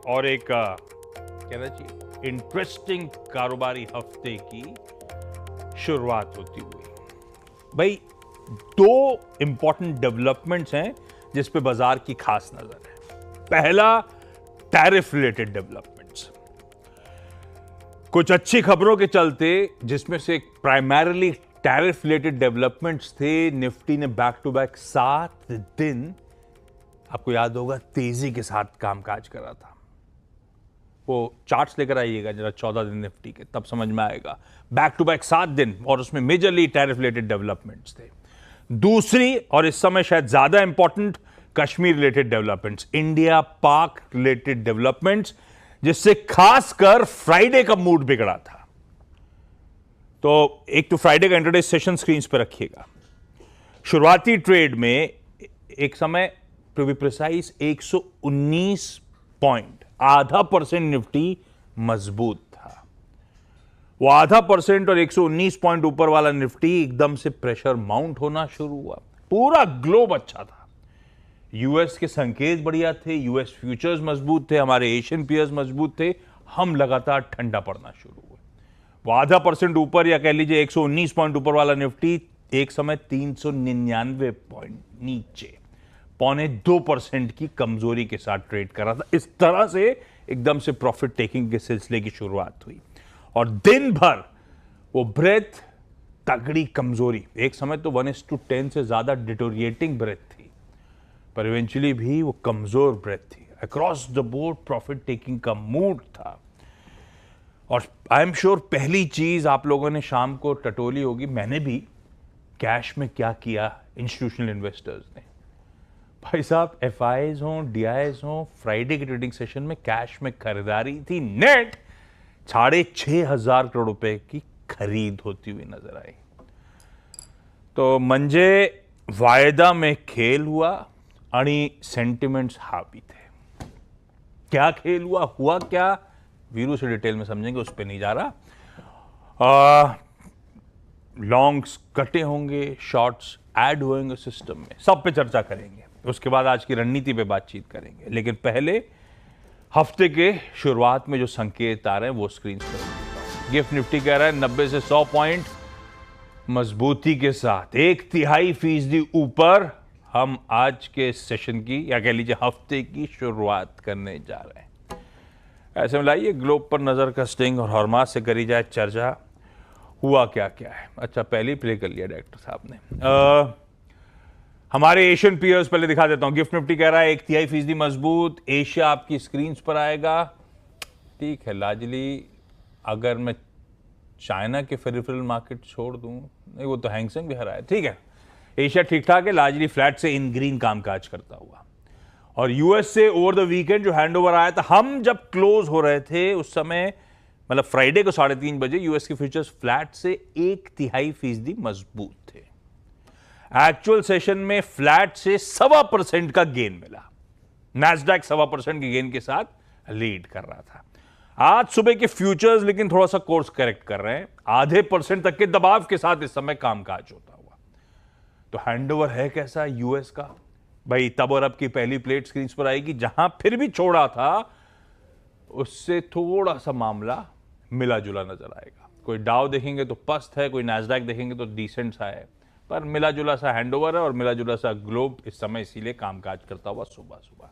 और एक कहना चाहिए इंटरेस्टिंग कारोबारी हफ्ते की शुरुआत होती हुई। भाई, दो इंपॉर्टेंट डेवलपमेंट्स हैं जिस पे बाजार की खास नजर है। पहला, टैरिफ रिलेटेड डेवलपमेंट्स। कुछ अच्छी खबरों के चलते, जिसमें से प्राइमरीली टैरिफ रिलेटेड डेवलपमेंट्स थे, निफ्टी ने बैक टू बैक 7 दिन, आपको याद होगा, तेजी के साथ कामकाज करा था। वो चार्ट्स लेकर आइएगा जरा 14 दिन निफ्टी के, तब समझ में आएगा। बैक टू बैक 7 दिन, और उसमें मेजरली टैरिफ रिलेटेड डेवलपमेंट्स थे। दूसरी, और इस समय शायद ज्यादा important, Kashmir related developments, India पाक रिलेटेड डेवलपमेंट्स, जिससे खासकर फ्राइडे का मूड बिगड़ा था। तो एक तो फ्राइडे का इंट्राडे सेशन स्क्रीन पर रखिएगा। शुरुआती ट्रेड में एक समय, to be precise, 119 point, 0.5% Nifty मजबूत था। वो 0.5% और 119 पॉइंट ऊपर वाला निफ्टी एकदम से प्रेशर माउंट होना शुरू हुआ। पूरा ग्लोब अच्छा था। यूएस के संकेत बढ़िया थे, यूएस फ्यूचर्स मजबूत थे, हमारे एशियन पीयर्स मजबूत थे। हम लगातार ठंडा पड़ना शुरू हुए। वो 0.5% ऊपर, या कह लीजिए 119 पॉइंट ऊपर वाला निफ्टी एक समय 399 पॉइंट नीचे, 0.25% की कमजोरी के साथ ट्रेड कर रहा था। इस तरह से एकदम से प्रॉफिट टेकिंग के सिलसिले की शुरुआत हुई, और दिन भर वो ब्रेथ, तगड़ी कमजोरी। एक समय तो 1:10 से ज्यादा डिटोरिएटिंग ब्रेथ थी, पर इवेंचुअली भी वो कमजोर ब्रेथ थी। Across the board profit taking का मूड था। और आई एम श्योर पहली चीज आप लोगों ने शाम को टटोली होगी, मैंने भी, कैश में क्या किया इंस्टीट्यूशनल इन्वेस्टर्स ने। भाई साहब, एफआईज हों, डीआईज हों, फ्राइडे के ट्रेडिंग सेशन में कैश में खरीदारी थी। नेट 6,500 करोड़ रुपए की खरीद होती हुई नजर आई। तो मंजे वायदा में खेल हुआ, आणि सेंटिमेंट्स हावी थे। क्या खेल हुआ, हुआ क्या, वीरू से डिटेल में समझेंगे, उस पर नहीं जा रहा। लॉन्ग्स कटे होंगे, शॉर्ट्स ऐड होंगे सिस्टम में, सब पे चर्चा करेंगे। उसके बाद आज की रणनीति पे बातचीत करेंगे। लेकिन पहले हफ्ते के शुरुआत में जो संकेत आ रहे हैं वो स्क्रीन पर। गिफ्ट निफ्टी कह रहा है 90 से 100 पॉइंट मजबूती के साथ 0.5% ऊपर हम आज के सेशन की, या कह लीजिए हफ्ते की शुरुआत करने जा रहे हैं। ऐसे में लाइए ग्लोब पर नजर कस्टिंग और हॉर्मास से करी जाए चर्चा। हुआ क्या क्या है। अच्छा, पहले ही प्ले कर लिया डायरेक्टर साहब ने। हमारे एशियन पीयर्स पहले दिखा देता हूं। गिफ्ट निफ्टी कह रहा है 0.5% मजबूत। एशिया आपकी स्क्रीन पर आएगा। ठीक है, लार्जली अगर मैं चाइना के फेरिफेरल मार्केट छोड़ दूं, नहीं वो तो हैंगसेंग भी हरा है, ठीक है। एशिया ठीक ठाक है, लार्जली फ्लैट से इन ग्रीन कामकाज करता हुआ। और यूएस से ओवर द वीकेंड जो हैंडओवर आया था, हम जब क्लोज हो रहे थे उस समय, मतलब फ्राइडे को 3:30 बजे, यूएस के फ्यूचर्स फ्लैट से 0.25% मजबूत थे। एक्चुअल सेशन में फ्लैट से 1.25% का गेन मिला। नैस्डैक 1.25% के गेन के साथ लीड कर रहा था। आज सुबह के फ्यूचर्स लेकिन थोड़ा सा कोर्स करेक्ट कर रहे हैं, 0.5% तक के दबाव के साथ इस समय कामकाज होता हुआ। तो हैंडओवर है कैसा यूएस का, भाई तब और अब की पहली प्लेट स्क्रीन पर आएगी। जहां फिर भी छोड़ा था उससे थोड़ा सा मामला मिला जुला नजर आएगा। कोई डाउ देखेंगे तो पस्त है, कोई नैस्डैक देखेंगे तो डिसेंट सा है, पर मिला जुला सा हैंडओवर है और मिला जुला सा ग्लोब इस समय इसीलिए कामकाज करता हुआ सुबह सुबह।